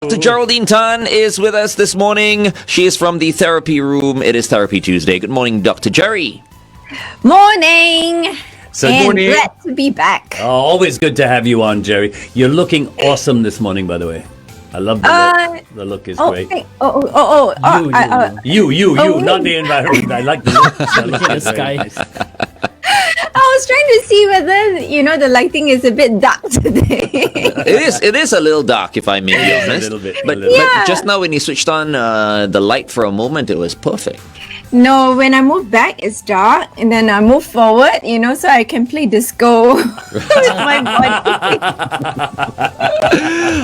Dr. Geraldine Tan is with us this morning. She is from the therapy room. It is Therapy Tuesday. Good morning, Dr. Jerry. Morning. So morning. Glad to be back. Oh, always good to have you on, Jerry. You're looking awesome this morning, by the way. I love the look. The look is great. You, not the environment. I like the look. Look at the sky. Nice. I was trying to see whether, the lighting is a bit dark today. It is a little dark, if I may be honest. A little bit. But just now when you switched on the light for a moment, it was perfect. No, when I move back, it's dark. And then I move forward, so I can play disco with my body.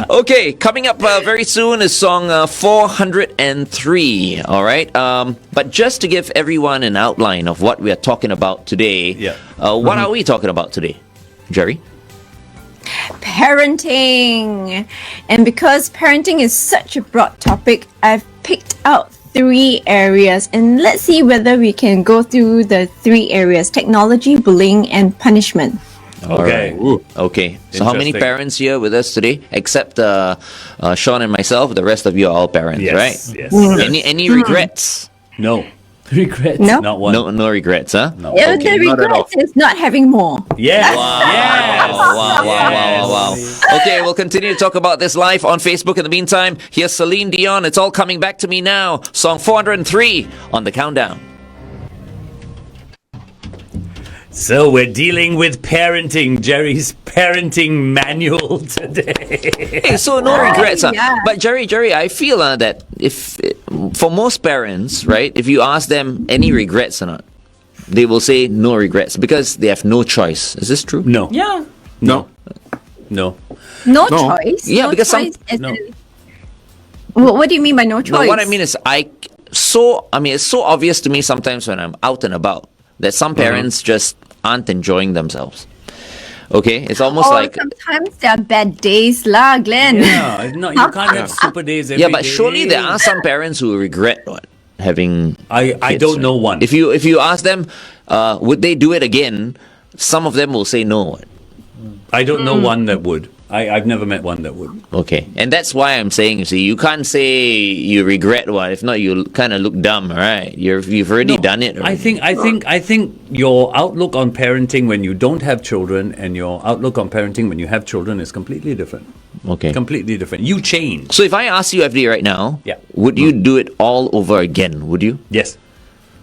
Okay, coming up very soon is song 403, all right? But just to give everyone an outline of what we are talking about today, what are we talking about today, Jerry? Parenting. And because parenting is such a broad topic, I've picked out 3 areas, and let's see whether we can go through the 3 areas: technology, bullying, and punishment. Okay. Right. Okay. So how many parents here with us today? Except Shaun and myself. The rest of you are all parents, right? Yes. Any regrets? No. Regrets? No. Not one. No regrets, huh? No. Yeah, the regret is not having more. Yes. Wow. Okay, we'll continue to talk about this live on Facebook. In the meantime, here's Celine Dion. It's all coming back to me now. Song 403 on the countdown. So we're dealing with parenting, Jerry's parenting manual today. Hey, so no regrets. Yeah. But Jerry, I feel that if for most parents, right, if you ask them any regrets or not, they will say no regrets because they have no choice. Is this true? No. Yeah. No. No choice? Yeah, no because choice No. What do you mean by no choice? No, what I mean is it's so obvious to me sometimes when I'm out and about that some parents just aren't enjoying themselves. Okay, it's almost like sometimes there are bad days, lah, Glenn. Yeah, no, you can't have super days every day. but surely there are some parents who regret having. I kids, don't right? know one. If you ask them, would they do it again? Some of them will say no. I don't know one that would. I've never met one that would. Okay, and that's why I'm saying, you see, you can't say you regret one. If not, you kind of look dumb, right? You've already done it. Already. I think your outlook on parenting when you don't have children and your outlook on parenting when you have children is completely different. Okay. Completely different. You change. So if I ask you, FD, right now, Yeah. would you do it all over again? Would you? Yes.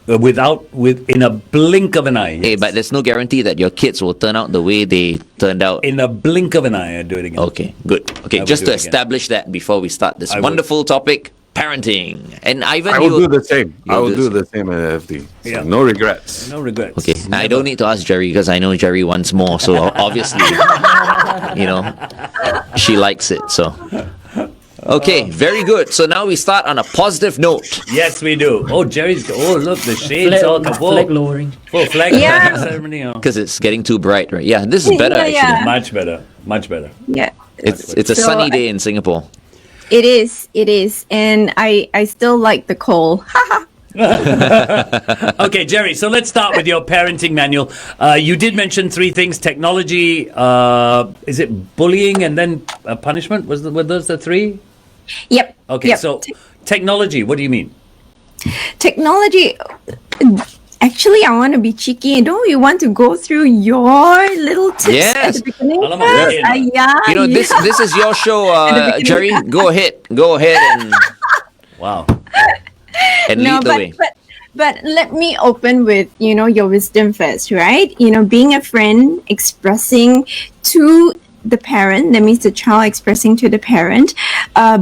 In a blink of an eye. Yes. Hey, but there's no guarantee that your kids will turn out the way they turned out. In a blink of an eye, I'd do it again. Okay, good. Okay, I would just do to it again. establish that before we start this I would. wonderful topic, parenting. And Ivan, I will do the same. I will do do the same at FD. So Yeah. no regrets. No regrets. Okay, I don't need to ask Jerry because I know Jerry wants more. So obviously, she likes it. So, okay, very good. So now we start on a positive note. Yes, we do. Oh, Jerry's. Oh, look, the shades all Flag lowering. full flag ceremony. Oh. Because it's getting too bright, right? Yeah, this is better Yeah. actually. Much better. Much better. Yeah. It's a So sunny day in Singapore. It is. And I still like the cold. Okay, Jerry, so let's start with your parenting manual. You did mention 3 things: technology, is it bullying, and then punishment? Were those the 3? Yep. Okay, yep. so technology, what do you mean? Technology. Actually, I want to be cheeky. Don't we want to go through your little tips Yes. at the beginning? Alamak, first? yeah. This is your show, Jerry. Go ahead and Wow. lead the way. But let me open with, your wisdom first, right? Being a friend, expressing to the parent, that means the child expressing to the parent,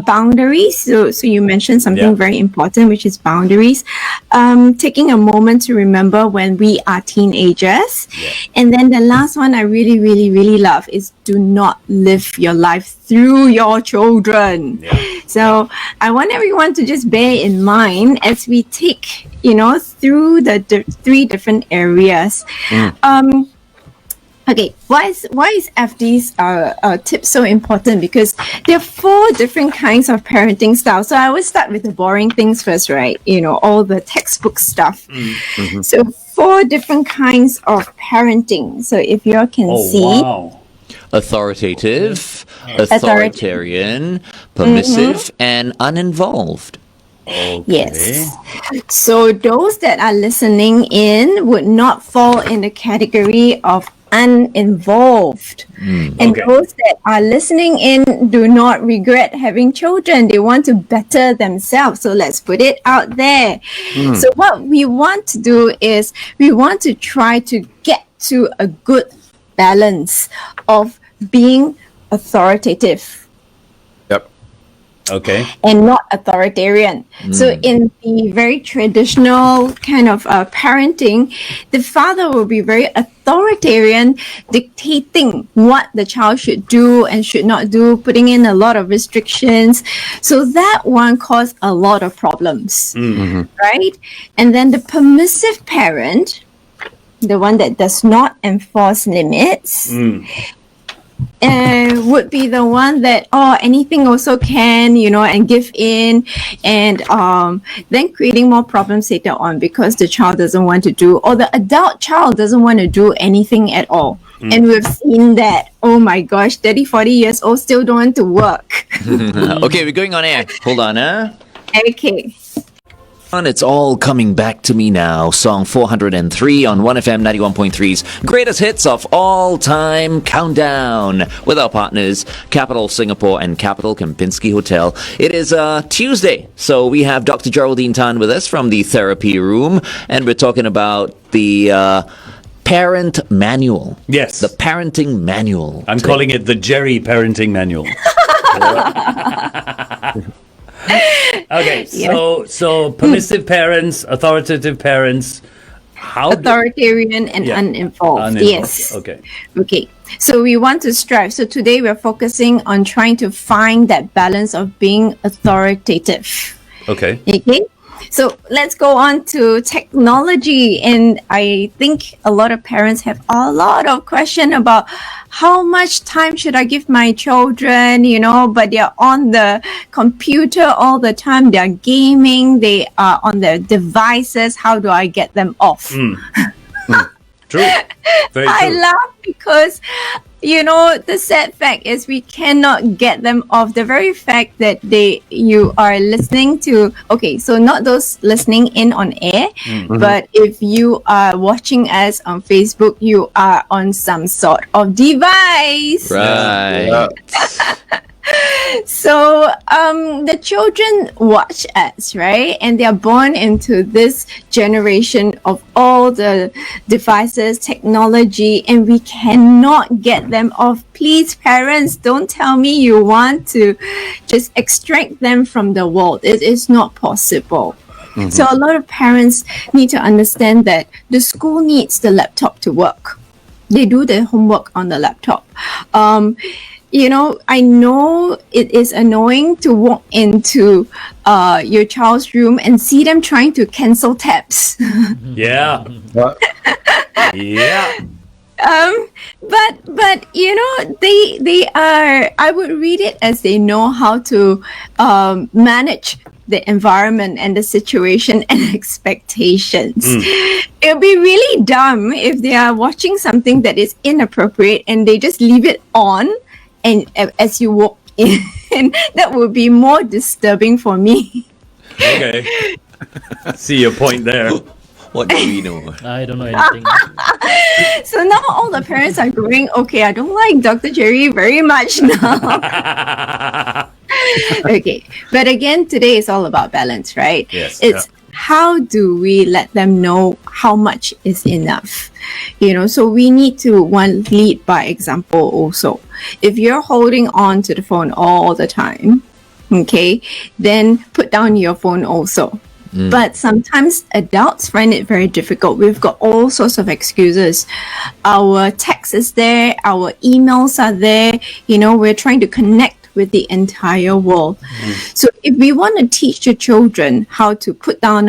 boundaries. So you mentioned something very important, which is boundaries. Taking a moment to remember when we are teenagers. Yeah. And then the last one I really, really, really love is do not live your life through your children. Yeah. So I want everyone to just bear in mind as we take, through the 3 different areas. Okay, why is FD's tip so important? Because there are 4 different kinds of parenting styles. So I always start with the boring things first, right? All the textbook stuff. Mm-hmm. So 4 different kinds of parenting. So if you all can see. Wow. Authoritative, authoritarian, permissive, and uninvolved. Yes. So those that are listening in would not fall in the category of uninvolved. And those that are listening in do not regret having children. They want to better themselves. So let's put it out there. So what we want to do is we want to try to get to a good balance of being authoritative Yep. Okay. and not authoritarian. So in the very traditional kind of parenting, the father will be very authoritarian, dictating what the child should do and should not do, putting in a lot of restrictions. So that one caused a lot of problems, right? And then the permissive parent, the one that does not enforce limits, would be the one that anything also can, and give in, and then creating more problems later on because the child doesn't want to do, or the adult child doesn't want to do anything at all. And we've seen that, oh my gosh, 30, 40 years old still don't want to work. Okay, we're going on air. Hold on, Okay. It's all coming back to me now. Song 403 on 1FM 91.3's greatest hits of all time countdown with our partners Capital Singapore and Capital Kempinski Hotel. It is Tuesday, so we have Dr. Geraldine Tan with us from the therapy room, and we're talking about the parent manual. Yes. The parenting manual. I'm calling it the Jerry parenting manual. Okay, so permissive parents, authoritative parents, authoritarian and uninvolved. Yes. Okay. So we want to strive. So today we're focusing on trying to find that balance of being authoritative. Okay. So let's go on to technology. And I think a lot of parents have a lot of questions about how much time should I give my children, but they're on the computer all the time. They're gaming. They are on their devices. How do I get them off? True. Very true. I laugh because, the sad fact is we cannot get them off. The very fact that you are listening to, okay, so not those listening in on air, but if you are watching us on Facebook, you are on some sort of device. Right. So the children watch us, right? And they are born into this generation of all the devices, technology, and we cannot get them off. Please, parents, don't tell me you want to just extract them from the world. It is not possible. So a lot of parents need to understand that the school needs the laptop to work. They do their homework on the laptop. I know it is annoying to walk into your child's room and see them trying to cancel tabs. Yeah. Yeah. But they are, I would read it as they know how to manage the environment and the situation and expectations. It would be really dumb if they are watching something that is inappropriate and they just leave it on. And as you walk in, that would be more disturbing for me. Okay. See your point there. What do we know? I don't know anything. So now all the parents are going, okay, I don't like Dr. Jerry very much now. Okay. But again, today is all about balance, right? Yes. It's how do we let them know how much is enough? So we need to lead by example also. If you're holding on to the phone all the time, okay, then put down your phone also. But sometimes adults find it very difficult. We've got all sorts of excuses. Our text is there, our emails are there. We're trying to connect with the entire world. So if we want to teach the children how to put down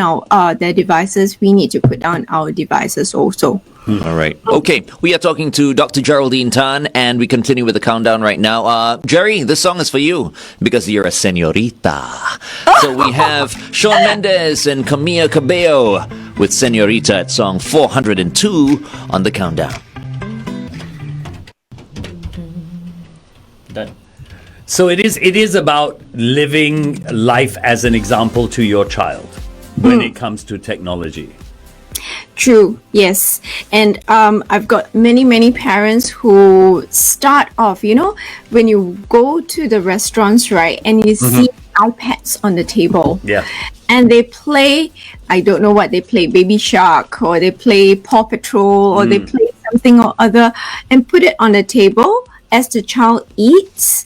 their devices, we need to put down our devices also. All right. Okay, we are talking to Dr. Geraldine Tan, and we continue with the countdown right now. Jerry, this song is for you because you're a señorita. So we have Shaun Mendes and Camila Cabello with Señorita at song 402 on the countdown. Done. So it is about living life as an example to your child when it comes to technology. True, yes. And I've got many parents who start off, when you go to the restaurants, right, and you see iPads on the table. Yeah. And they play, I don't know what they play, Baby Shark, or they play Paw Patrol, or they play something or other, and put it on the table as the child eats,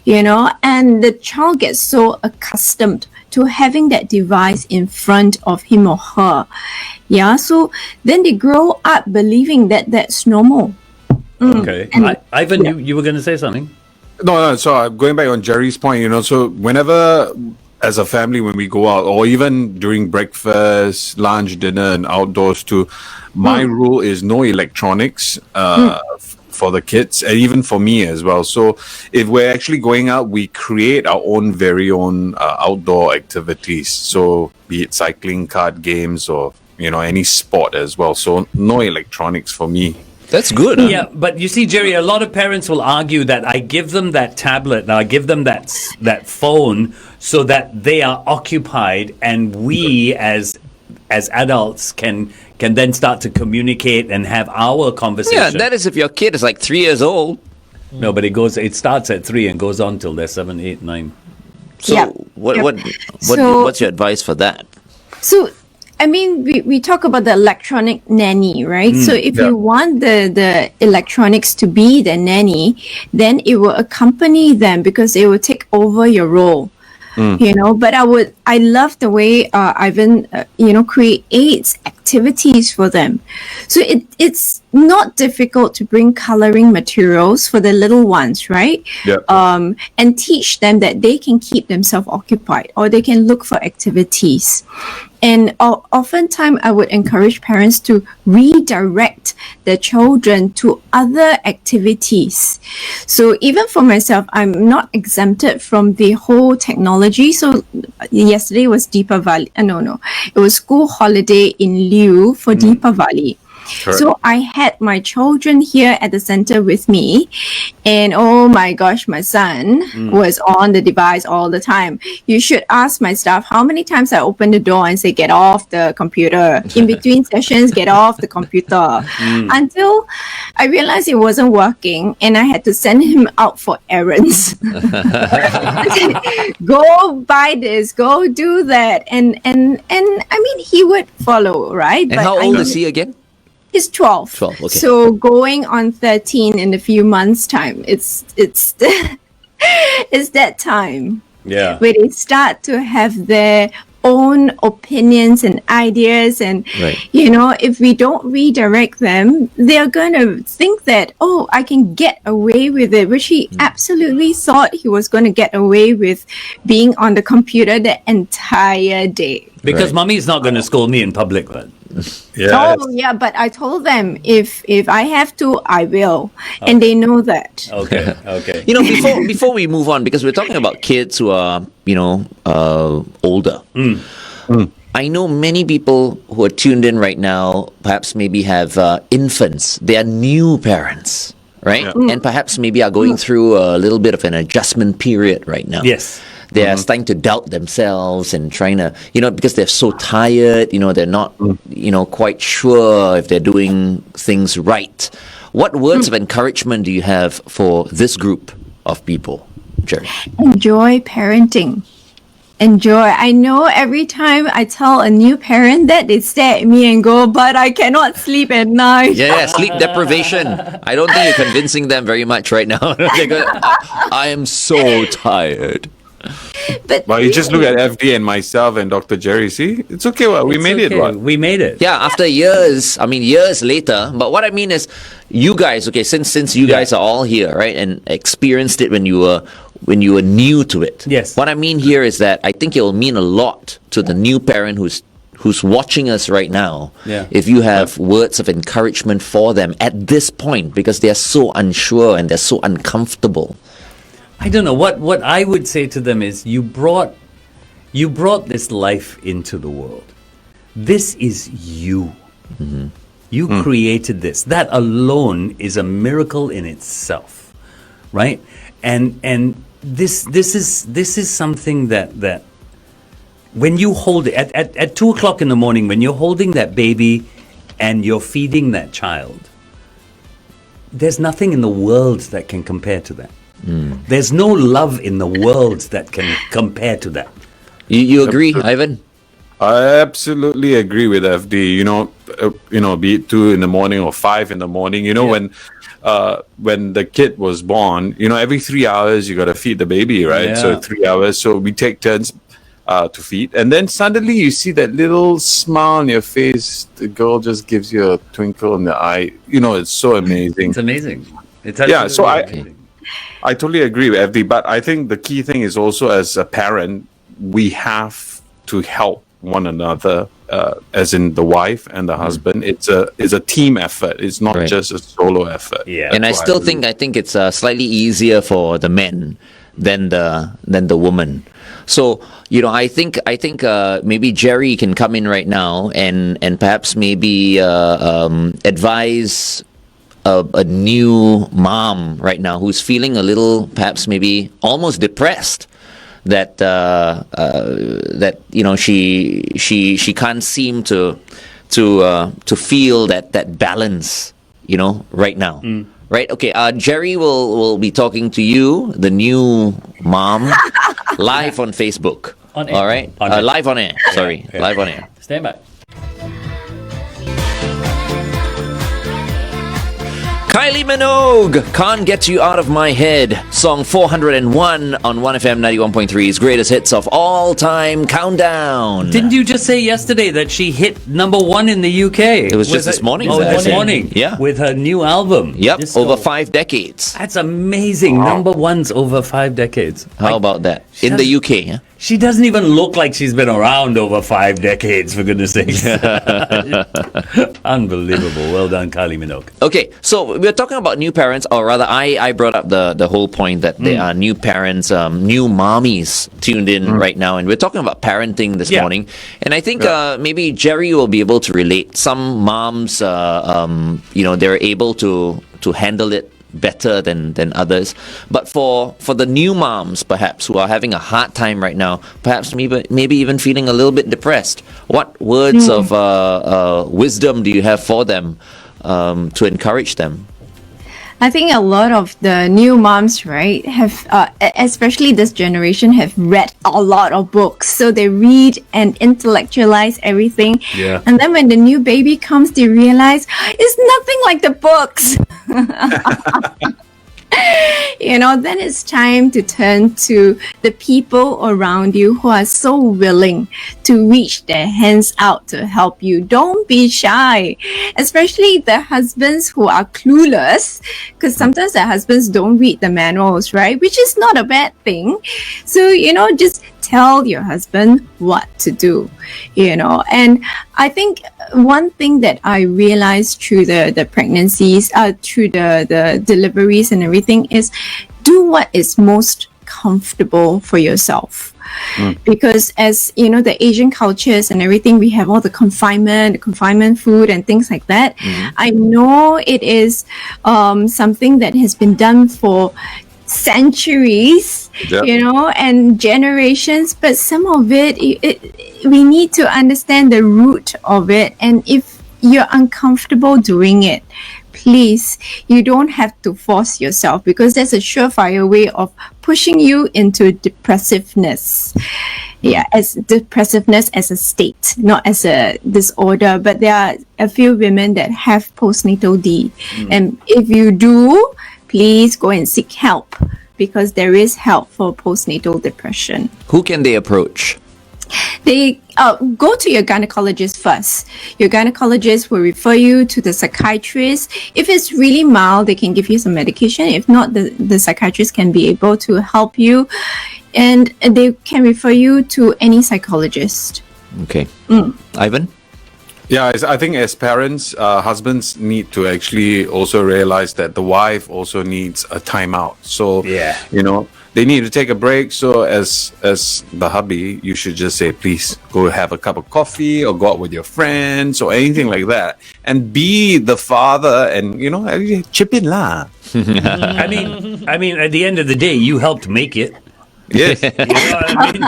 and the child gets so accustomed to having that device in front of him or her. Yeah, so then they grow up believing that that's normal. Okay. Ivan, you were going to say something? No. So going back on Jerry's point, so whenever as a family, when we go out, or even during breakfast, lunch, dinner, and outdoors too, my rule is no electronics for the kids, and even for me as well. So if we're actually going out, we create our very own outdoor activities. So be it cycling, card games, or any sport as well. So no electronics for me. That's good. Yeah, but you see, Jerry, a lot of parents will argue that I give them that tablet, now I give them that phone so that they are occupied, and we as adults can then start to communicate and have our conversation. Yeah, that is if your kid is like 3 years old. No, but it starts at 3 and goes on till they're 7, 8, 9. So what's your advice for that? So, I mean, we talk about the electronic nanny, right? So if you want the electronics to be the nanny, then it will accompany them because it will take over your role. But I love the way Ivan, creates activities for them. So it's not difficult to bring coloring materials for the little ones, right? Yeah. And teach them that they can keep themselves occupied, or they can look for activities. And oftentimes I would encourage parents to redirect their children to other activities. So even for myself, I'm not exempted from the whole technology. So yesterday was Deepavali. It was school holiday in lieu for Deepavali. Correct. So I had my children here at the center with me, and oh my gosh, my son was on the device all the time. You should ask my staff how many times I open the door and say, get off the computer. In between sessions, get off the computer. Until I realized it wasn't working, and I had to send him out for errands. Go buy this, go do that. And I mean, he would follow, right? And how old is he again? He's 12. 12, okay. So going on 13 in a few months' time. It's it's that time. Yeah. Where they start to have their own opinions and ideas, and Right. if we don't redirect them, they're going to think that, oh, I can get away with it, which he absolutely thought he was going to get away with being on the computer the entire day. Because Right. mommy's not going to scold me in public, right? Yeah. Oh yeah, but I told them if I have to, I will, and they know that. Okay. Before we move on, because we're talking about kids who are older. I know many people who are tuned in right now perhaps maybe have infants. They are new parents, right? And perhaps maybe are going through a little bit of an adjustment period right now. Yes. They are starting to doubt themselves and trying to, because they're so tired, they're not, quite sure if they're doing things right. What words of encouragement do you have for this group of people, Jerry? Enjoy parenting. Enjoy. I know every time I tell a new parent that, they stare at me and go, but I cannot sleep at night. Yeah, sleep deprivation. I don't think you're convincing them very much right now. They're going, I am so tired. But you just look at FD and myself and Dr. Jerry. See, it's okay. We made it. What? We made it. Yeah, after years later. But what I mean is, you guys, okay, since you guys are all here, right, and experienced it when you were new to it. Yes. What I mean here is that I think it will mean a lot to the new parent who's watching us right now. Yeah. If you have words of encouragement for them at this point, because they're so unsure and they're so uncomfortable. I don't know what I would say to them is, you brought this life into the world. This is you. You created this. That alone is a miracle in itself, right? And this is something that when you hold it at 2 o'clock in the morning, when you're holding that baby and you're feeding that child, there's nothing in the world that can compare to that. There's no love in the world that can compare to that. You agree, Ivan? I absolutely agree with FD. Be it 2 in the morning or 5 in the morning. When the kid was born, every 3 hours you got to feed the baby, right? Yeah. So 3 hours. So we take turns to feed, and then suddenly you see that little smile on your face. The girl just gives you a twinkle in the eye. It's so amazing. It's amazing. It's Yeah, so amazing. I totally agree with FD, but I think the key thing is also, as a parent, we have to help one another, as in the wife and the husband. It's a team effort. It's not Right. just a solo effort. Yeah. And I That's still why think it's slightly easier for the men than the woman. So I think maybe Jerry can come in right now and perhaps maybe advise a new mom right now who's feeling a little, perhaps maybe almost depressed, that she can't seem to feel that balance, right now. Right? Okay. Jerry will be talking to you, the new mom, live on Facebook. On air. All right. On air. Live on air. Sorry, Yeah. live on air. Stand by. Kylie Minogue, Can't Get You Out of My Head, song 401 on 1FM 91.3's greatest hits of all time countdown. Didn't you just say yesterday that she hit #1 in the UK? It was just this morning, Oh, this actually. morning. Yeah. With her new album. Yep, Just over so- 5 decades. That's amazing. #1s over 5 decades. How about that? In the UK, huh? She doesn't even look like she's been around over 5 decades, for goodness sakes. Unbelievable. Well done, Kylie Minogue. Okay, so we're talking about new parents, or rather, I brought up the whole point that there are new parents, new mommies tuned in right now, and we're talking about parenting this Yeah. morning. And I think maybe Jerry will be able to relate. Some moms, they're able to handle it better than others. But for the new moms, perhaps, who are having a hard time right now, perhaps maybe even feeling a little bit depressed, what words of wisdom do you have for them to encourage them? I think a lot of the new moms, right, have, especially this generation, have read a lot of books. So they read and intellectualize everything. Yeah. And then when the new baby comes, they realize it's nothing like the books. Then it's time to turn to the people around you who are so willing to reach their hands out to help you. Don't be shy, especially the husbands who are clueless, because sometimes the husbands don't read the manuals, right? Which is not a bad thing. So, just tell your husband what to do, and I think one thing that I realized through the pregnancies, through the deliveries and everything, is do what is most comfortable for yourself. Because as the Asian cultures and everything, we have all the confinement food and things like that. I know it is something that has been done for centuries, Yep. and generations, but some of it, we need to understand the root of it. And if you're uncomfortable doing it, please, you don't have to force yourself, because that's a surefire way of pushing you into depressiveness. Yeah, as depressiveness as a state, not as a disorder. But there are a few women that have postnatal D, and if you do, please go and seek help, because there is help for postnatal depression. Who can they approach? They go to your gynecologist first. Your gynecologist will refer you to the psychiatrist. If it's really mild, they can give you some medication. If not, the psychiatrist can be able to help you, and they can refer you to any psychologist. Okay. Ivan? Yeah, I think as parents, husbands need to actually also realize that the wife also needs a timeout. So, Yeah. they need to take a break. So as the hubby, you should just say, please go have a cup of coffee or go out with your friends or anything like that. And be the father and, chip in lah. I mean, at the end of the day, you helped make it. Yes. You know what I mean?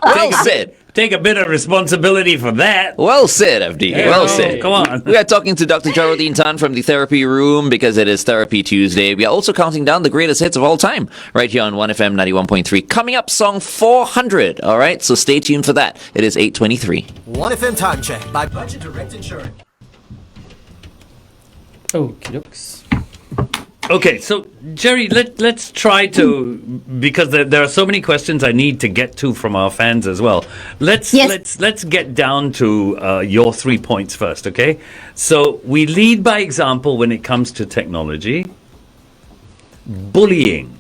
Well said. Take a bit of responsibility for that. Well said, FD. Well said. Come on. We are talking to Dr. Geraldine Tan from the Therapy Room because it is Therapy Tuesday. We are also counting down the greatest hits of all time right here on 1FM 91.3. Coming up, song 400. All right, so stay tuned for that. It is 8:23. 1FM time check by Budget Direct Insurance. Okie dokes. Okay, so Jerry, let's try to, because there are so many questions I need to get to from our fans as well. Let's get down to your 3 points first, okay? So we lead by example when it comes to technology. Bullying.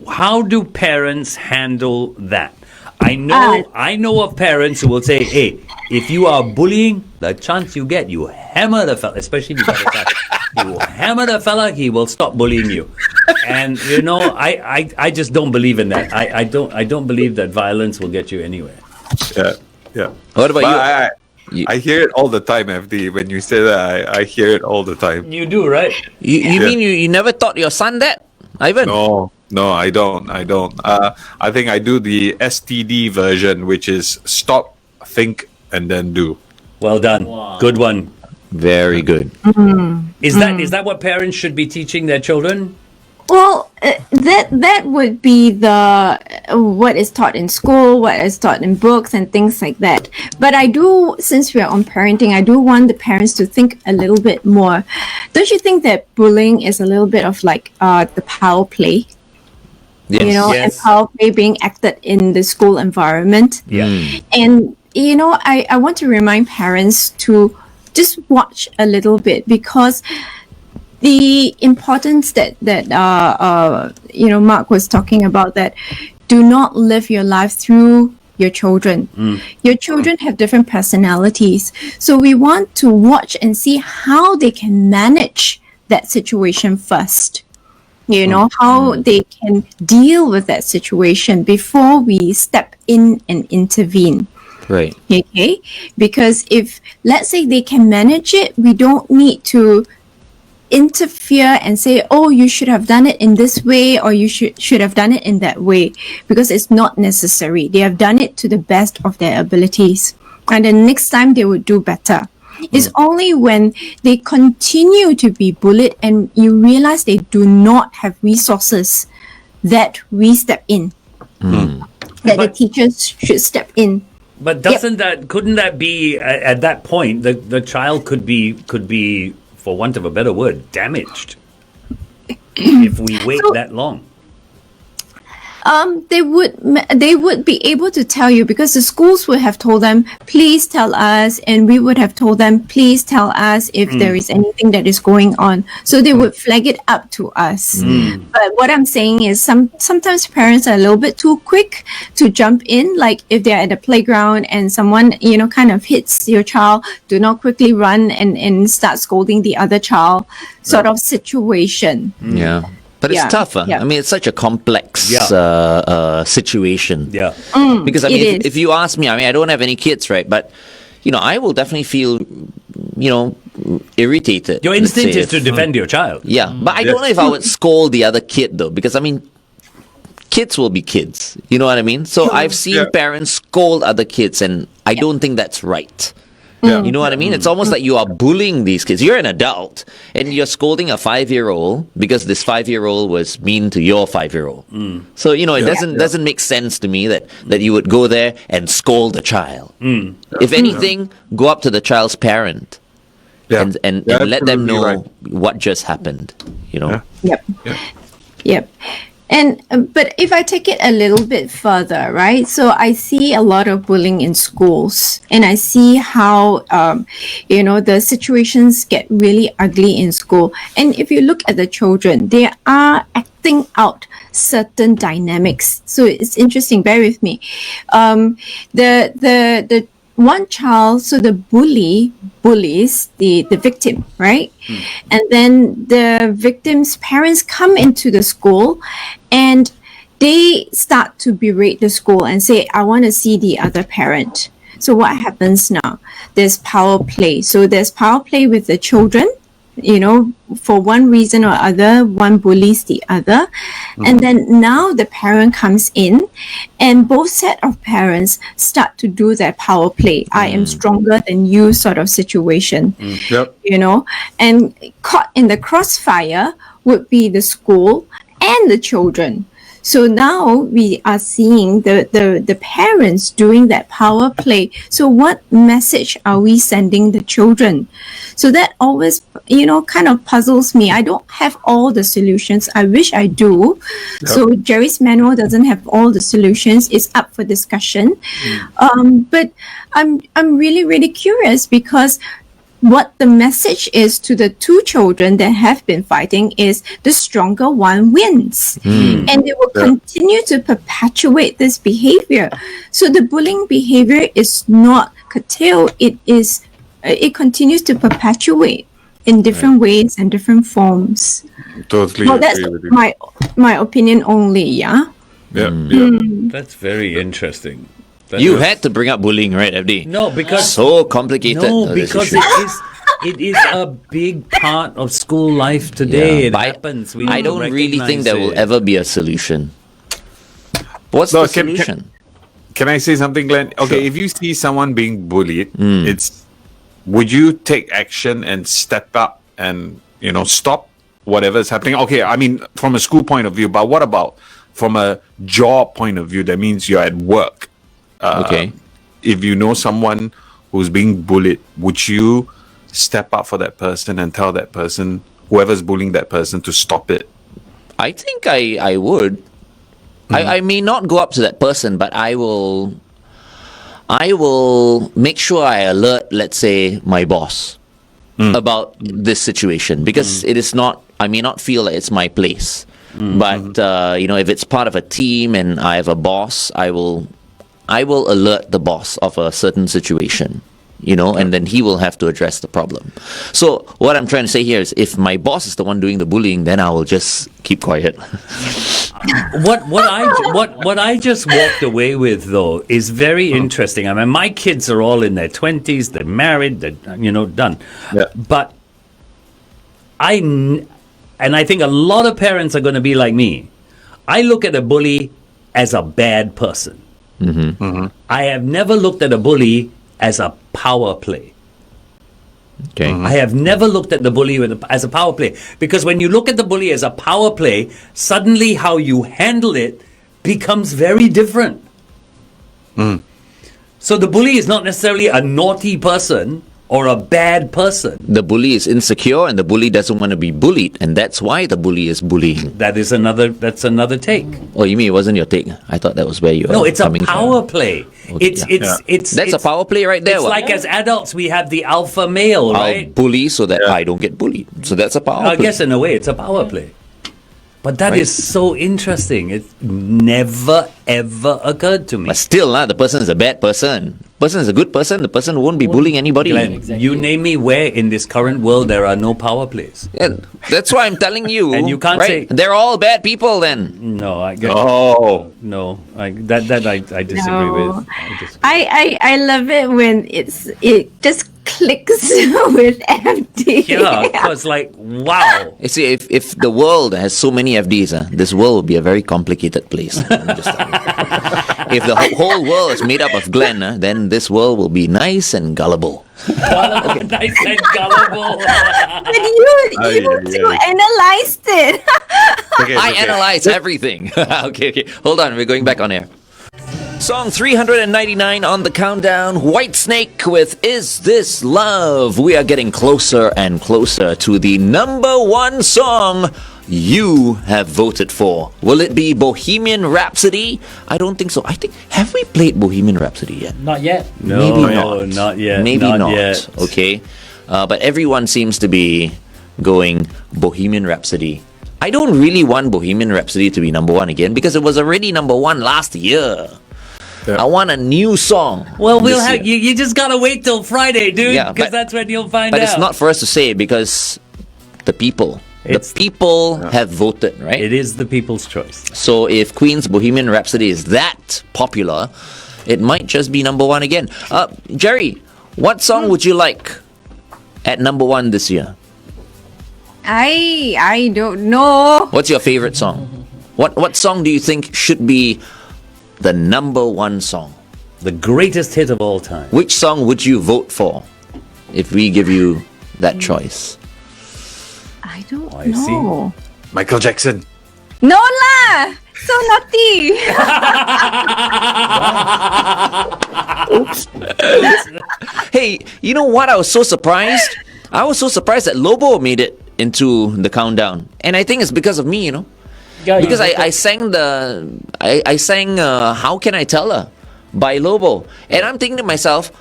How do parents handle that? I know of parents who will say, "Hey, if you are bullying, the chance you get, you hammer the fella, especially if you got a child. You hammer the fella, he will stop bullying you." And you know, I just don't believe in that. I don't believe that violence will get you anywhere. Yeah. What about But you? I hear it all the time, FD. When you say that, I hear it all the time. You do, right? You mean you never taught your son that, Ivan? No, I don't. I think I do the STD version, which is stop, think, and then do. Well done. Good one. Very good. Is that what parents should be teaching their children? Well, that would be the what is taught in school, what is taught in books, and things like that. But I do, since we're on parenting, I do want the parents to think a little bit more. Don't you think that bullying is a little bit of like the power play? Yes. You know, Yes. and power play being acted in the school environment. Yeah. And you know, I want to remind parents to just watch a little bit, because the importance that you know, Mark was talking about, that do not live your life through your children. Your children have different personalities, so we want to watch and see how they can manage that situation first. You know, how they can deal with that situation before we step in and intervene. Right. Okay, because if, let's say, they can manage it, we don't need to interfere and say, "Oh, you should have done it in this way, or you should have done it in that way," because it's not necessary. They have done it to the best of their abilities, and the next time they would do better. It's only when they continue to be bullied and you realize they do not have resources that we step in, that the teachers should step in. But couldn't that be at that point the child could be, for want of a better word, damaged if we wait that long? They would be able to tell you, because the schools would have told them, "Please tell us," and we would have told them, "Please tell us if there is anything that is going on." So they would flag it up to us. But what I'm saying is, sometimes parents are a little bit too quick to jump in. Like if they're at the playground and someone, you know, kind of hits your child, do not quickly run and start scolding the other child, sort of situation. Yeah. But it's Yeah, tougher. yeah. I mean, it's such a complex situation. Yeah. Because I It mean, is. if you ask me, I mean, I don't have any kids, right? But you know, I will definitely feel, you know, irritated. Your let's instinct say, is to defend your child. Yeah, but I don't know if I would scold the other kid though, because I mean, kids will be kids. You know what I mean? So I've seen parents scold other kids, and I don't think that's right. Yeah. You know what I mean? It's almost like you are bullying these kids. You're an adult and you're scolding a 5-year-old because this 5-year-old was mean to your 5-year-old. So, you know, it doesn't make sense to me that you would go there and scold a child. If anything, go up to the child's parent and let them know what just happened, you know? Yep. And but if I take it a little bit further, right? So I see a lot of bullying in schools, and I see how you know, the situations get really ugly in school. And if you look at the children, they are acting out certain dynamics. So it's interesting. Bear with me. The one child, so the bullies the victim, right? And then the victim's parents come into the school and they start to berate the school and say, "I want to see the other parent." So what happens now? There's power play. So there's power play with the children, for one reason or other, one bullies the other. And then now the parent comes in and both set of parents start to do that power play. I am stronger than you sort of situation, and caught in the crossfire would be the school and the children. So now we are seeing the parents doing that power play. So what message are we sending the children? So that always, kind of puzzles me. I don't have all the solutions. I wish I do. Yep. So Jerry's manual doesn't have all the solutions. It's up for discussion. But I'm really, really curious because what the message is to the two children that have been fighting is the stronger one wins. And they will continue to perpetuate this behavior. So the bullying behavior is not curtailed. It continues to perpetuate in different ways and different forms. Totally well, that's agree with you. my opinion only, yeah? That's very interesting. You had to bring up bullying, right, FD? No, because so complicated. Because it is a big part of school life today. It happens. I don't really think there will ever be a solution. What's the solution? Can I say something, Glenn? Okay, Sure. if you see someone being bullied, would you take action and step up and stop whatever is happening? Okay, I mean from a school point of view, but what about from a job point of view? That means you're at work. Okay. If you know someone who's being bullied, would you step up for that person and tell that person, whoever's bullying that person, to stop it? I think I would. I may not go up to that person, but I will make sure I alert, let's say, my boss about this situation because it is not. I may not feel that it's my place, but if it's part of a team and I have a boss, I will alert the boss of a certain situation, and then he will have to address the problem. So what I'm trying to say here is if my boss is the one doing the bullying, then I will just keep quiet. What I just walked away with though is very interesting. I mean, my kids are all in their 20s, they're married, they're done. Yeah. But I think a lot of parents are going to be like me. I look at a bully as a bad person. I have never looked at a bully as a power play. Okay. I have never looked at the bully as a power play because when you look at the bully as a power play, suddenly how you handle it becomes very different. So the bully is not necessarily a naughty person or a bad person. The bully is insecure and the bully doesn't want to be bullied, and that's why the bully is bullying. That's another take. Oh, you mean it wasn't your take? I thought that was where you were No, it's a coming power from. play. Okay, That's a power play right there. It's like as adults we have the alpha male, I'll right? bully so that I don't get bullied. So that's a power I play. guess in a way it's a power play. But that is so interesting. It never ever occurred to me. But still, the person is a bad person. Person is a good person. The person won't be bullying anybody. Glenn, you name me where in this current world there are no power plays. Yeah, that's why I'm telling you. And you can't right? say- they're all bad people. Then No, I guess no. I disagree with. I love it when it just clicks with FD. Yeah, because like wow. you see, if the world has so many FDs, this world will be a very complicated place. I'm just telling you. If the whole world is made up of Glenn, then this world will be nice and gullible. Nice and gullible. But you analyzed it. I analyze everything. Okay. Hold on, we're going back on air. Song 399 on the countdown. Whitesnake with Is This Love? We are getting closer and closer to the number one song you have voted for. Will it be Bohemian Rhapsody? I don't think so. Have we played Bohemian Rhapsody yet? Not yet. No, Maybe not. Not yet. Maybe not. Yet. Okay. But everyone seems to be going Bohemian Rhapsody. I don't really want Bohemian Rhapsody to be number one again because it was already number one last year. Yeah. I want a new song. Well, we'll this have year. you just gotta wait till Friday, dude. Yeah, Because but- that's when you'll find But out. it's not for us to say because the people have voted, right? It is the people's choice. So if Queen's Bohemian Rhapsody is that popular, it might just be number one again. Jerry, what song would you like at number one this year? I don't know. What's your favorite song? What song do you think should be the number one song? The greatest hit of all time. Which song would you vote for if we give you that choice? I don't I see. know. Michael Jackson. No lah! So naughty. Hey, you know what? I was so surprised. I was so surprised that Lobo made it into the countdown, and I think it's because of me. Because I sang I sang How Can I Tell Her by Lobo, and I'm thinking to myself,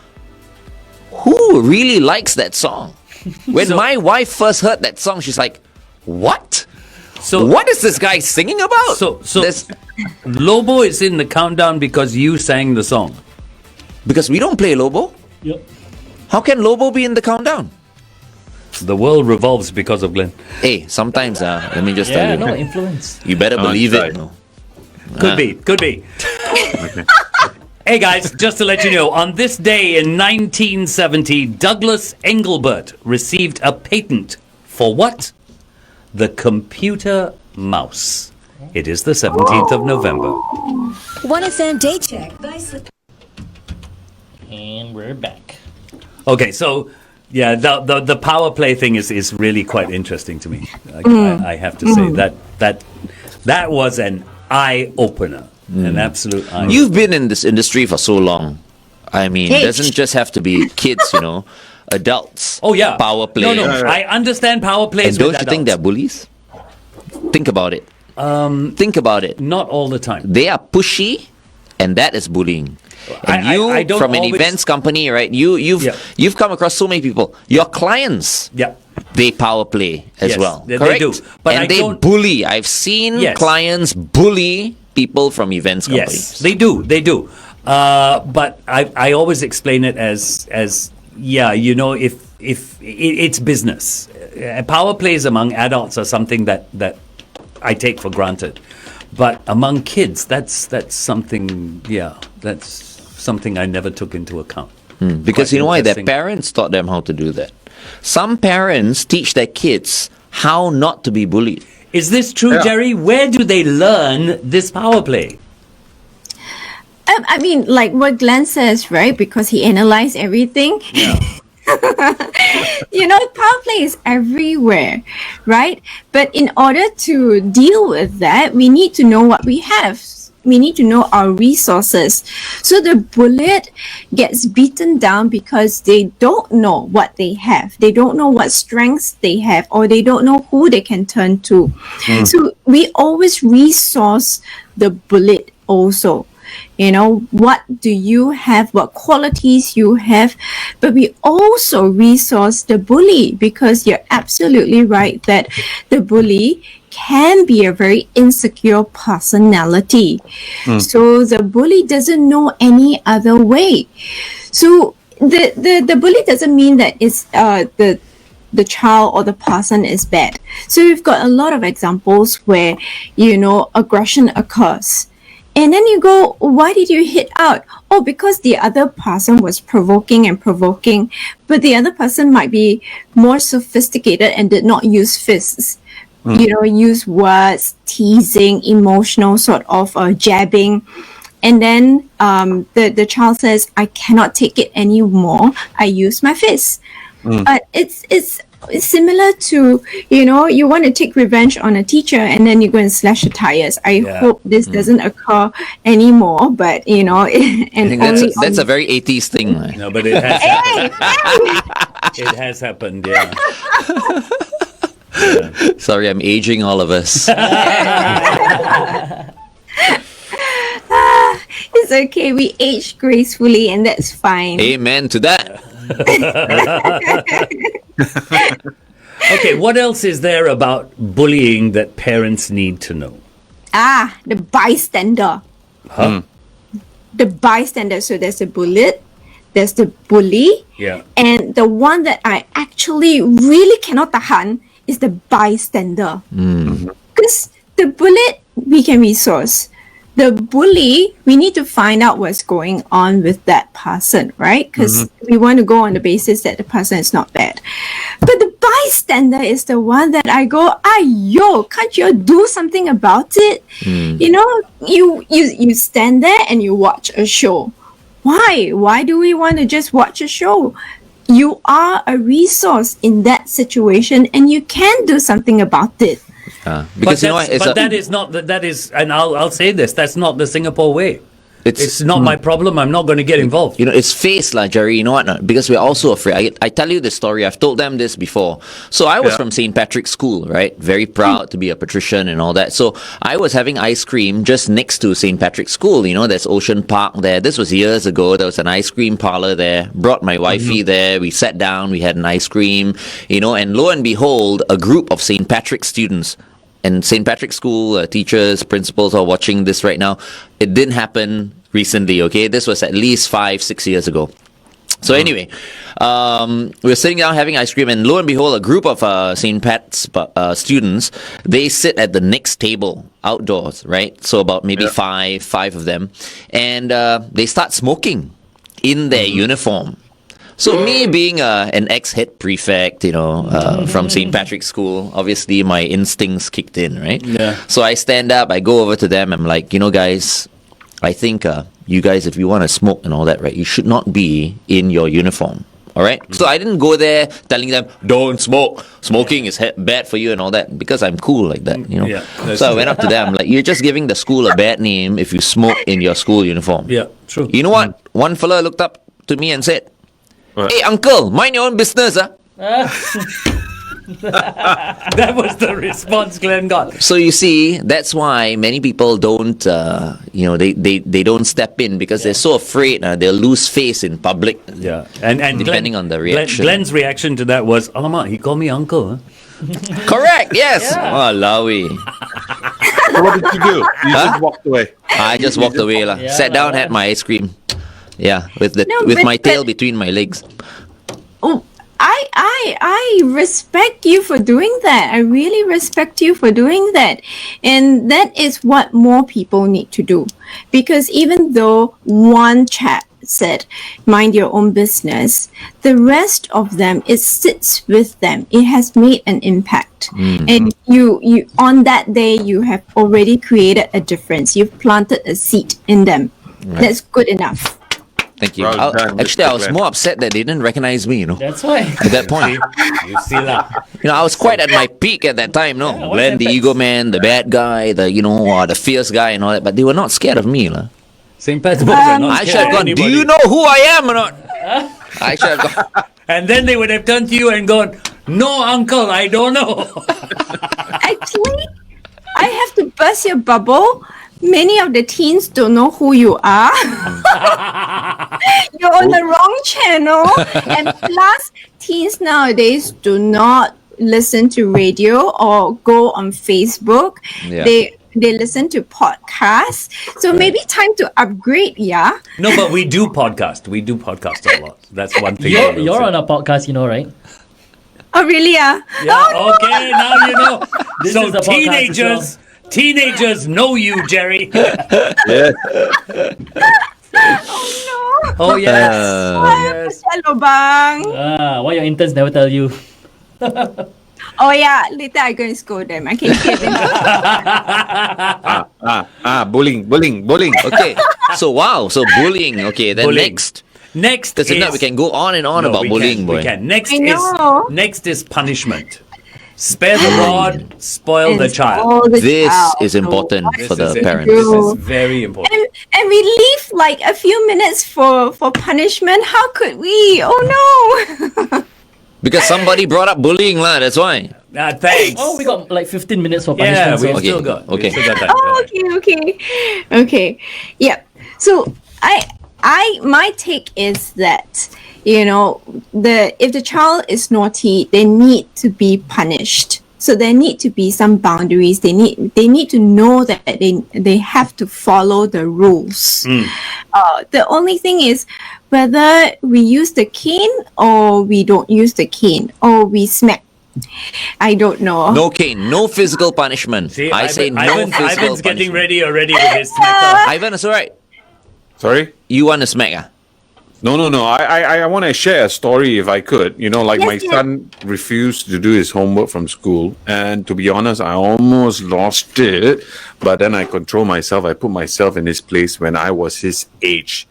who really likes that song? When my wife first heard that song, she's like, what? So What is this guy singing about? So There's- Lobo is in the countdown because you sang the song. because we don't play Lobo. Yep. How can Lobo be in the countdown? The world revolves because of Glenn. Hey, sometimes let me just tell Yeah, you, no influence. you better believe right. it. No. Could be. Hey guys, just to let you know, on this day in 1970, Douglas Engelbart received a patent for what? The computer mouse. It is the 17th of November. 1FM Day Check. And we're back. Okay, so yeah, the power play thing is really quite interesting to me. I have to say that was an eye opener, an absolute eye. You've been in this industry for so long. I mean, it doesn't just have to be kids, adults. Oh yeah, Power play. No, I understand power plays. And don't with you think they're adults. bullies? Think about it. Think about it. Not all the time. They are pushy, and that is bullying. And I don't from an always- events company, right? You've come across so many people. Your clients, Yeah. they power play as Yes, well. they Correct? do. But and I they don't- bully. I've seen Yes. clients bully people from events companies. Yes, they do. But I always explain it as if it's business. Power plays among adults are something that I take for granted, but among kids, that's something. Yeah, that's something I never took into account. Because Quite you know why? Their interesting. parents taught them how to do that. Some parents teach their kids how not to be bullied. Is this true, Jerry? Where do they learn this power play? I mean, like what Glenn says, right? Because he analyzed everything. Power play is everywhere, right? But in order to deal with that, we need to know what we have. We need to know our resources. So the bullet gets beaten down because they don't know what they have. They don't know what strengths they have, or they don't know who they can turn to. So we always resource the bullet also. What do you have, what qualities you have, but we also resource the bully, because you're absolutely right that the bully can be a very insecure personality. So the bully doesn't know any other way. So the bully doesn't mean that it's the child or the person is bad. So we've got a lot of examples where aggression occurs. And then you go, why did you hit out? Oh, because the other person was provoking, but the other person might be more sophisticated and did not use fists. Use words, teasing, emotional sort of jabbing. And then the child says, I cannot take it anymore. I use my fists. But it's similar to, you want to take revenge on a teacher and then you go and slash the tires. I hope this doesn't occur anymore, but, and I think that's a very 80s thing. No, but it has happened. It has happened, yeah. Sorry, I'm aging all of us. It's okay. We age gracefully and that's fine. Amen to that. Okay, what else is there about bullying that parents need to know? The bystander. Huh? The bystander. So there's the bullet, there's the bully, Yeah. and the one that I actually really cannot tahan is the bystander. Because the bullet, we can resource. The bully, we need to find out what's going on with that person, right? Because we want to go on the basis that the person is not bad. But the bystander is the one that I go, ayo, can't you do something about it? You know, you stand there and you watch a show. Why do we want to just watch a show? You are a resource in that situation and you can do something about it. Because you know what? That is not that is, and I'll say this. That's not the Singapore way. It's not my problem. I'm not going to get involved. You know, it's face, Jerry. You know what? No, because we're also afraid. I tell you this story. I've told them this before. So I was from St. Patrick's School, right? Very proud to be a patrician and all that. So I was having ice cream just next to St. Patrick's School. You know, there's Ocean Park there. This was years ago. There was an ice cream parlor there. Brought my wifey there. We sat down. We had an ice cream. You know, and lo and behold, a group of St. Patrick's students and St. Patrick's School teachers, principals are watching this right now. It didn't happen recently, okay? This was at least 5-6 years ago. So anyway, we were sitting down having ice cream, and lo and behold, a group of St. Pat's students, they sit at the next table outdoors, right? So about maybe five of them, and they start smoking in their uniform. So me being an ex-head prefect, you know, from St. Patrick's School, obviously my instincts kicked in, right? Yeah. So I stand up, I go over to them, I'm like, you know, guys, I think you guys, if you want to smoke and all that, right, you should not be in your uniform. All right? So I didn't go there telling them, don't smoke. Smoking is bad for you and all that, because I'm cool like that, you know? Yeah, so I went up to them, like, you're just giving the school a bad name if you smoke in your school uniform. Yeah, true. You know what? One fella looked up to me and said, hey, uncle, mind your own business, That was the response Glenn got. So you see, that's why many people don't, they don't step in, because they're so afraid they'll lose face in public. Yeah, and depending on the reaction. Glenn's reaction to that was, alamak, he called me uncle, huh? Correct, yes. Yeah. Wallawi. So what did you do? You just walked away. I just walked away. Sat down, had my ice cream. Yeah, with my tail between my legs. Oh, I respect you for doing that. I really respect you for doing that. And that is what more people need to do. Because even though one chap said, mind your own business, the rest of them, it sits with them. It has made an impact. And you on that day, you have already created a difference. You've planted a seed in them. Right. That's good enough. Thank you. Actually, I was more upset that they didn't recognize me, you know. That's why. At that point. You see that? You know, I was quite at my peak at that time, no? Glenn, the ego man, the bad guy, the fierce guy and all that. But they were not scared of me, lah. St. Petersburg are not I should have gone, do you know who I am or not? I should have gone. And then they would have turned to you and gone, no, uncle, I don't know. Actually, I have to burst your bubble. Many of the teens don't know who you are. You're on the wrong channel. And plus, teens nowadays do not listen to radio or go on Facebook. Yeah. They listen to podcasts. So maybe time to upgrade, yeah? No, but we do podcast. We do podcast a lot. That's one thing. You're on a podcast, you know, right? Oh, really? Yeah. Oh, okay, now you know. So is the podcast teenagers know you, Jerry. Yes. Oh, no. Oh, yes. Hello, bang. Why your interns never tell you? Oh, yeah. Later I go and scold them. I can hear them. Bullying. Okay. So, wow. So, bullying. Okay, then Bullying. Next is we can go on and on about bullying, boy. We can. Next is punishment. Spare the rod, spoil the child. This is important for the parents. This is very important. And we leave like a few minutes for punishment. How could we? Oh no! Because somebody brought up bullying, lah. That's why. Thanks. Oh, we got like 15 minutes for Yeah, punishment. we still got. Okay. We still got time. Okay. Yeah. So my take is that, you know, if the child is naughty, they need to be punished. So there need to be some boundaries. They need to know that they have to follow the rules. The only thing is whether we use the cane or we don't use the cane or we smack. I don't know. No cane, no physical punishment. See, I say no Ivan's physical Ivan's getting punishment. ready already with his smacker. Ivan, it's all right. Sorry? You want to smack, No. I want to share a story if I could. Like Yes, my yes. son refused to do his homework from school. And to be honest, I almost lost it. But then I control myself. I put myself in his place when I was his age.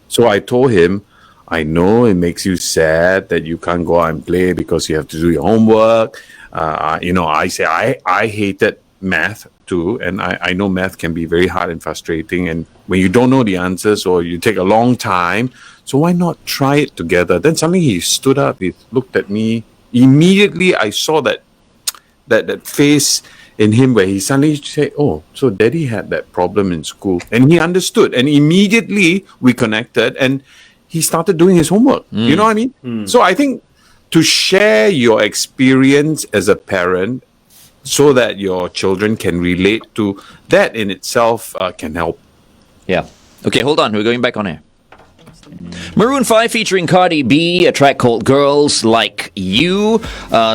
So I told him, I know it makes you sad that you can't go out and play because you have to do your homework. I say I hated math too, and I know math can be very hard and frustrating, and when you don't know the answers or you take a long time, so why not try it together? Then suddenly he stood up, he looked at me. Immediately I saw that face in him where he suddenly said, oh, so daddy had that problem in school, and he understood, and immediately we connected and he started doing his homework. You know what I mean? So I think to share your experience as a parent so that your children can relate to that in itself can help. Yeah. Okay, hold on. We're going back on air. Maroon 5 featuring Cardi B, a track called Girls Like You,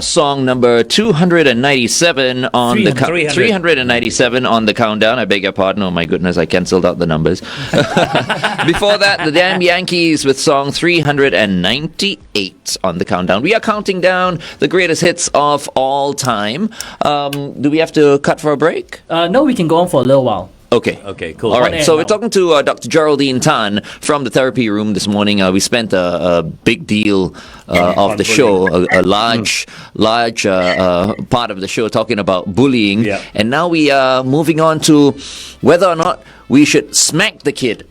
song number 297 on the 397 on the countdown. I beg your pardon. Oh my goodness, I cancelled out the numbers. Before that, the Damn Yankees with song 398 on the countdown. We are counting down the greatest hits of all time. Do we have to cut for a break? No, we can go on for a little while. Okay, cool. All On right, air so now. we're talking to Dr. Geraldine Tan from the therapy room this morning. We spent a big deal of the show, a large part of the show talking about bullying. Yeah. And now we are moving on to whether or not we should smack the kid.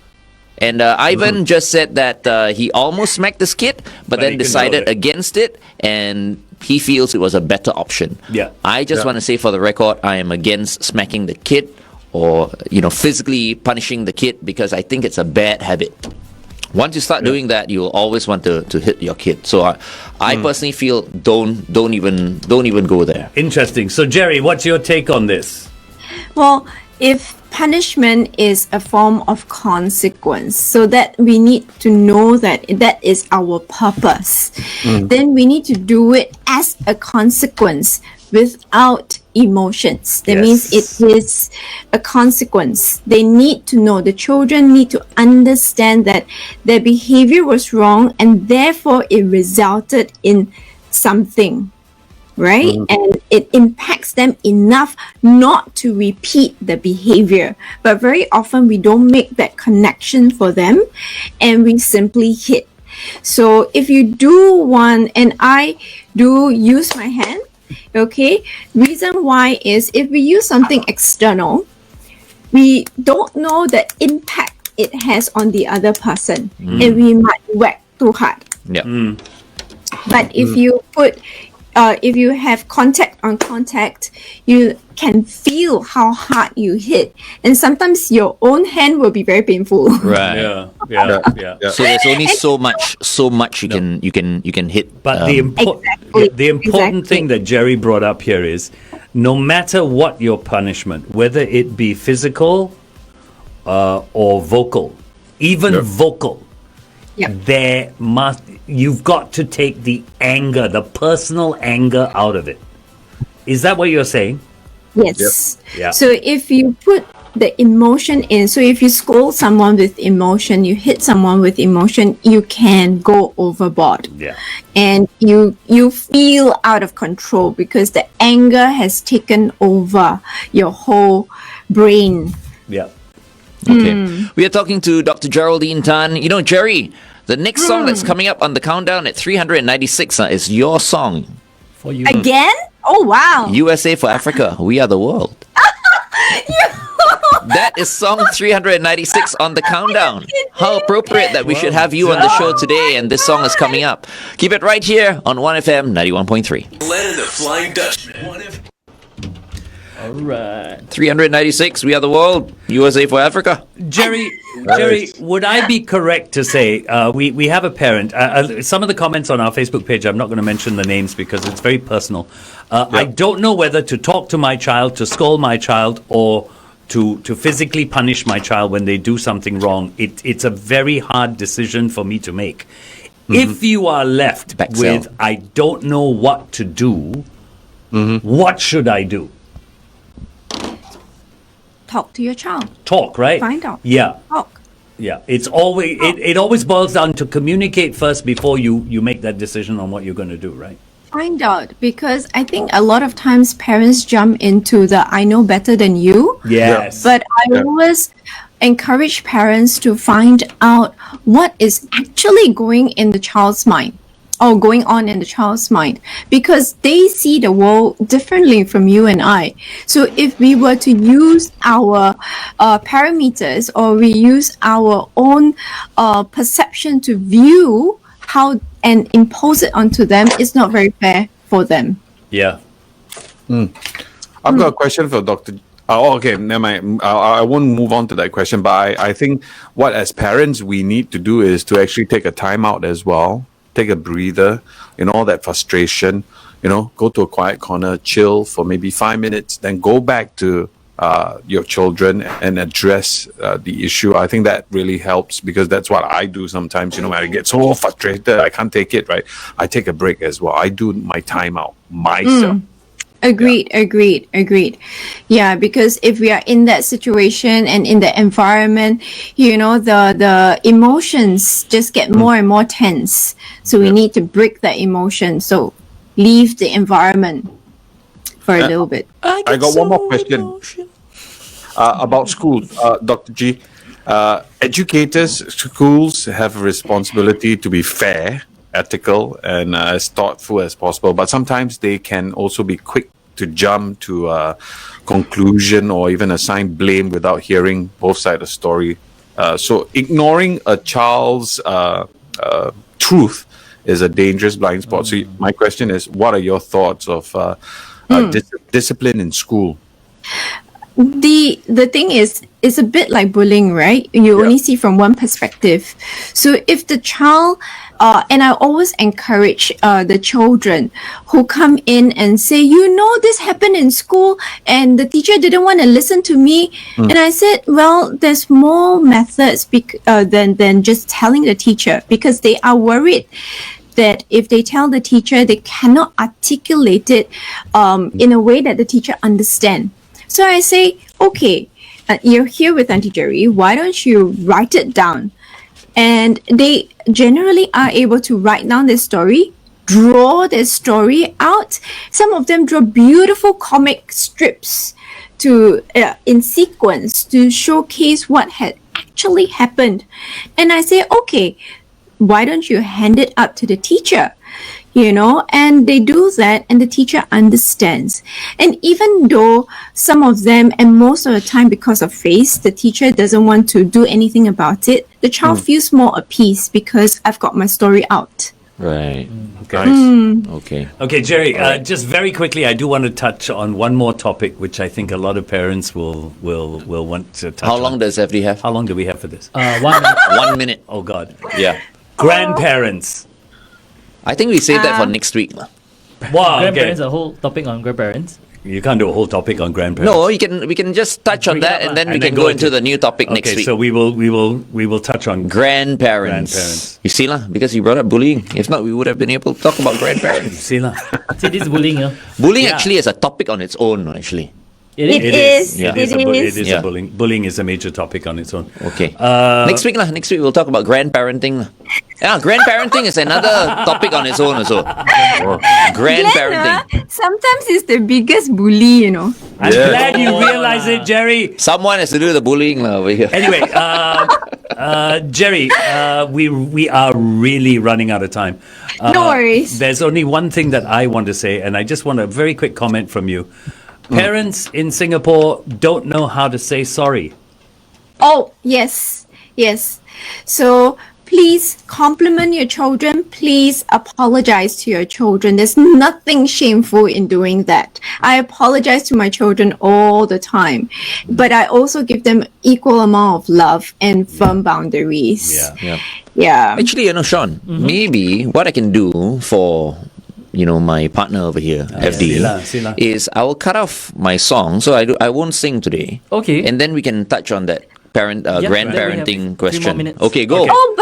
And Ivan just said that he almost smacked this kid, but then he decided controlled it. against it, and he feels it was a better option. Yeah. I just want to say for the record, I am against smacking the kid or physically punishing the kid, because I think it's a bad habit. Once you start doing that, you'll always want to hit your kid. So I personally feel don't even go there. Interesting. So, Jerry, what's your take on this? Well, if punishment is a form of consequence, so that we need to know that that is our purpose, then we need to do it as a consequence without emotions. That means it is a consequence. They need to know, the children need to understand that their behavior was wrong and therefore it resulted in something, right? And it impacts them enough not to repeat the behavior. But very often we don't make that connection for them and we simply hit. So if you do one, and I do use my hand, okay, reason why is if we use something external, we don't know the impact it has on the other person, and we might whack too hard. Yeah. But if you put if you have contact on contact, you can feel how hard you hit, and sometimes your own hand will be very painful. Right. Yeah. So there's only so much you can hit. But Exactly, the important exactly. thing that Jerry brought up here is, no matter what your punishment, whether it be physical or vocal, even vocal, Yep. you've got to take the anger, the personal anger out of it. Is that what you're saying? Yes. Yeah. So if you put the emotion in, so if you scold someone with emotion, you hit someone with emotion, you can go overboard. Yeah. And you feel out of control because the anger has taken over your whole brain. Yeah. Okay. We are talking to Dr. Geraldine Tan. Jerry, the next song that's coming up on the countdown at 396 is your song. For you. Again? Oh wow. USA for Africa, We Are the World. That is song 396 on the countdown. How appropriate that we should have you on the show today, and this song is coming up. Keep it right here on 1FM 91.3. Glenn and the Flying Dutchman. All right. 396, We Are the World, USA for Africa. Jerry, would I be correct to say we have a parent? Some of the comments on our Facebook page, I'm not going to mention the names because it's very personal. I don't know whether to talk to my child, to scold my child, or to physically punish my child when they do something wrong. It's a very hard decision for me to make. If you are left with, I don't know what to do, what should I do? Talk to your child. Talk, right? Find out. Yeah. Talk. Yeah, it's always it always boils down to communicate first before you make that decision on what you're going to do, right? Find out, because I think a lot of times parents jump into the I know better than you. Yes. But I always encourage parents to find out what is actually going in the child's mind or going on in the child's mind, because they see the world differently from you and I. So if we were to use our parameters, or we use our own perception to view how and impose it onto them, it's not very fair for them. Yeah. I've got a question for Dr. Okay, never mind. I won't move on to that question, but I think what as parents we need to do is to actually take a time out as well, take a breather, all that frustration, go to a quiet corner, chill for maybe 5 minutes, then go back to your children and address the issue. I think that really helps, because that's what I do sometimes. When I get so frustrated, I can't take it, right? I take a break as well. I do my time out myself. Agreed. Yeah, because if we are in that situation and in the environment, the emotions just get more and more tense. So we need to break that emotion. So leave the environment for a little bit. I got one more question about schools, Dr. G. Educators, schools have a responsibility to be fair, ethical, and as thoughtful as possible. But sometimes they can also be quick to jump to a conclusion or even assign blame without hearing both sides of the story. So ignoring a child's truth is a dangerous blind spot. So my question is, what are your thoughts of discipline in school? The thing is, it's a bit like bullying, right? You only see from one perspective. So if the child, and I always encourage the children who come in and say, this happened in school and the teacher didn't want to listen to me. And I said, well, there's more methods than just telling the teacher, because they are worried that if they tell the teacher, they cannot articulate it in a way that the teacher understands. So I say, okay, you're here with Auntie Jerry. Why don't you write it down? And they generally are able to write down their story, draw their story out. Some of them draw beautiful comic strips in sequence to showcase what had actually happened. And I say, okay, why don't you hand it up to the teacher? And they do that, and the teacher understands. And even though some of them, and most of the time because of face, the teacher doesn't want to do anything about it, the child feels more at peace because I've got my story out. Right. Okay. Okay, Jerry, just very quickly, I do want to touch on one more topic, which I think a lot of parents will want to touch on. How long does FD have? How long do we have for this? 1 minute. 1 minute. Oh, God. Yeah. Grandparents. I think we save that for next week. Wow, Grandparents, a whole topic on grandparents. You can't do a whole topic on grandparents. No, we can just touch on that, and then we can go into the new topic next week. Okay, so we will touch on grandparents. You see lah, because you brought up bullying. If not, we would have been able to talk about grandparents. See lah. See, this is bullying. Bullying actually is a topic on its own, actually. It is. Yeah. It is. A bullying. Bullying is a major topic on its own. Okay. Next week we'll talk about grandparenting. Yeah, grandparenting is another topic on its own also. Grandparenting. Glenn, sometimes it's the biggest bully, I'm glad you realize it, Jerry. Someone has to do the bullying over here. Anyway, Jerry, we are really running out of time. No worries. There's only one thing that I want to say, and I just want a very quick comment from you. Parents in Singapore don't know how to say sorry. Oh, yes. So please compliment your children. Please apologize to your children. There's nothing shameful in doing that. I apologize to my children all the time, but I also give them equal amount of love and firm boundaries. Yeah. Actually, Shaun, maybe what I can do for my partner over here, FD, is I will cut off my song, so I won't sing today. Okay. And then we can touch on that grandparenting question. 3 more minutes. Okay, go. Okay. Oh,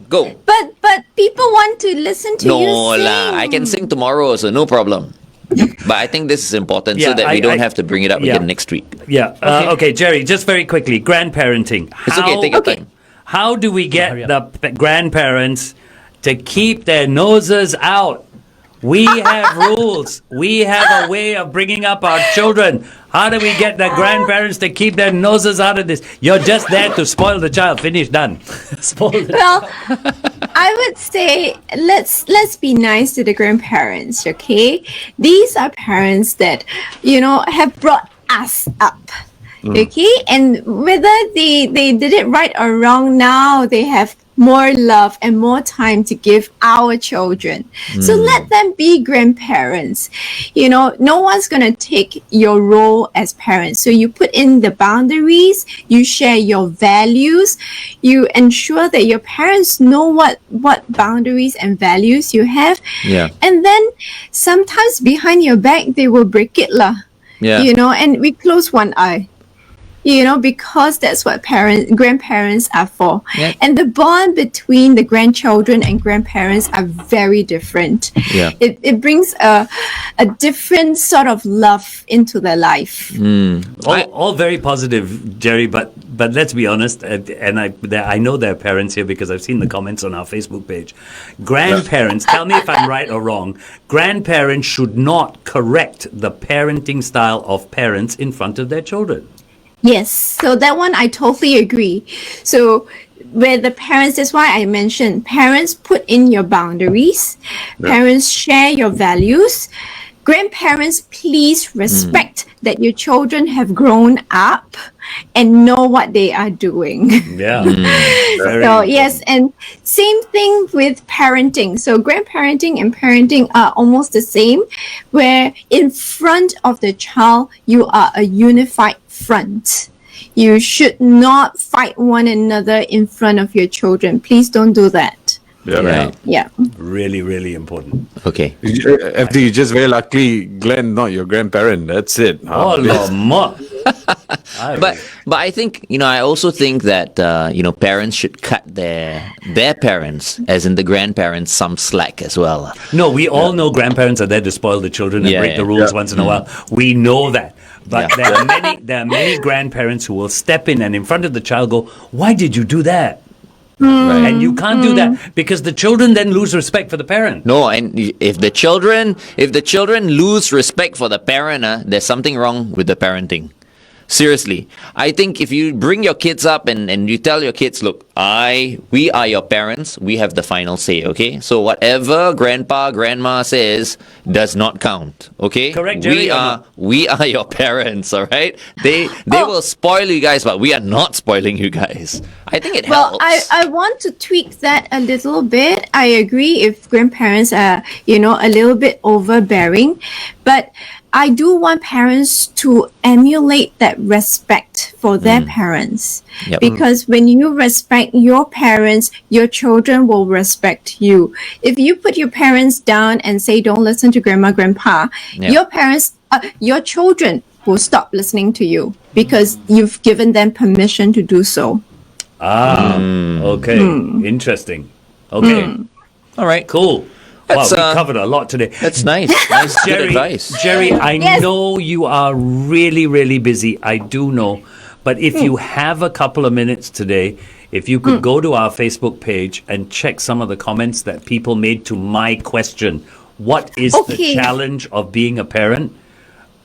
Go. but people want to listen to you No sing. lah, I can sing tomorrow, so no problem. But I think this is important so that we don't have to bring it up again next week. Yeah. Okay, Jerry, just very quickly, grandparenting. It's okay, take your time. How do we get Hurry the grandparents to keep their noses out? We have rules. We have a way of bringing up our children. How do we get the grandparents to keep their noses out of this? You're just there to spoil the child. Finish, done. Spoiled. Well, I would say let's be nice to the grandparents, okay? These are parents that, have brought us up. Okay, and whether they did it right or wrong, now they have more love and more time to give our children. So let them be grandparents. No one's going to take your role as parents. So you put in the boundaries, you share your values, you ensure that your parents know what boundaries and values you have. Yeah. And then sometimes behind your back, they will break it lah. Yeah. And we close one eye. Because that's what grandparents are for. Yeah. And the bond between the grandchildren and grandparents are very different. Yeah. It brings a different sort of love into their life. All very positive, Jerry, but let's be honest, and I know there are parents here because I've seen the comments on our Facebook page. Grandparents, tell me if I'm right or wrong, grandparents should not correct the parenting style of parents in front of their children. Yes, so that one I totally agree. So where the parents, that's why I mentioned parents put in your boundaries, parents share your values. Grandparents, please respect that your children have grown up and know what they are doing. Yeah. So yes, and same thing with parenting. So grandparenting and parenting are almost the same, where in front of the child, you are a unified front. You should not fight one another in front of your children. Please don't do that. Yeah. Right. Yeah. Really, really important. Okay. FD, just very luckily, Glenn, not your grandparent. That's it. Oh, Lord. But I think I also think that parents should cut their parents, as in the grandparents, some slack as well. No, we all know grandparents are there to spoil the children and break the rules once in a while. We know that. But there are many grandparents who will step in and in front of the child go, "Why did you do that?" Right. And you can't do that because the children then lose respect for the parent. No, and if the children lose respect for the parent, there's something wrong with the parenting. Seriously, I think if you bring your kids up and you tell your kids, look, we are your parents, we have the final say, okay? So whatever grandpa, grandma says does not count, okay? Correct, Jerry, We are your parents, all right? They will spoil you guys, but we are not spoiling you guys. I think it helps. Well, I want to tweak that a little bit. I agree if grandparents are, a little bit overbearing, but I do want parents to emulate that respect for their parents. Yep. Because when you respect your parents, your children will respect you. If you put your parents down and say, don't listen to grandma, grandpa, your children will stop listening to you because you've given them permission to do so. Okay. Interesting. Okay. All right. Cool. That's, Wow, we covered a lot today. That's nice. Nice, good advice. Jerry, I Yes. know you are really, really busy. I do know. But if you have a couple of minutes today, if you could go to our Facebook page and check some of the comments that people made to my question, what is the challenge of being a parent?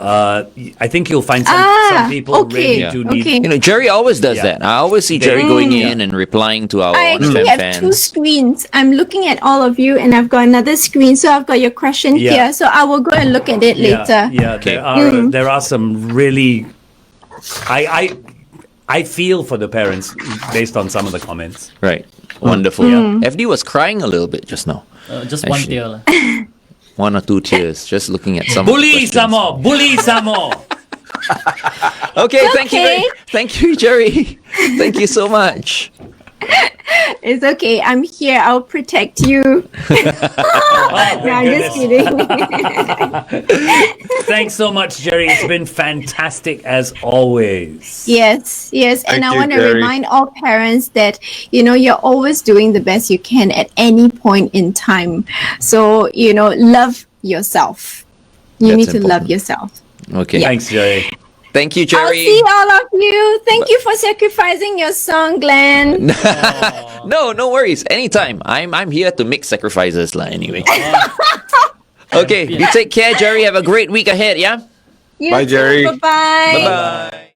I think you'll find some people ready to need. Okay. Jerry always does that. I always see Jerry going in and replying to our I actually OnlyFans have fans. two screens. I'm looking at all of you, and I've got another screen. So I've got your question here. So I will go and look at it later. Yeah, Okay. there are some really. I feel for the parents based on some of the comments. Right. Wonderful. FD was crying a little bit just now. Just one Actually. tear lah. 1 or 2 tears just looking at some Bully questions. some more! Bully some more! Okay, Okay. thank you, Jerry. Thank you so much. It's okay. I'm here. I'll protect you. No, I'm just kidding. Thanks so much, Jerry. It's been fantastic as always. Yes. And I you, want to Gary. remind all parents that, you're always doing the best you can at any point in time. So, love yourself. You That's need to love important. yourself. Okay. Thanks, Jerry. Thank you, I'll Jerry. see all of you. Thank you for sacrificing your song, Glenn. No worries. Anytime. I'm here to make sacrifices, lah. Anyway. Okay, you take care, Jerry. Have a great week ahead. Yeah. You Bye, too. Jerry. Bye-bye. Bye bye.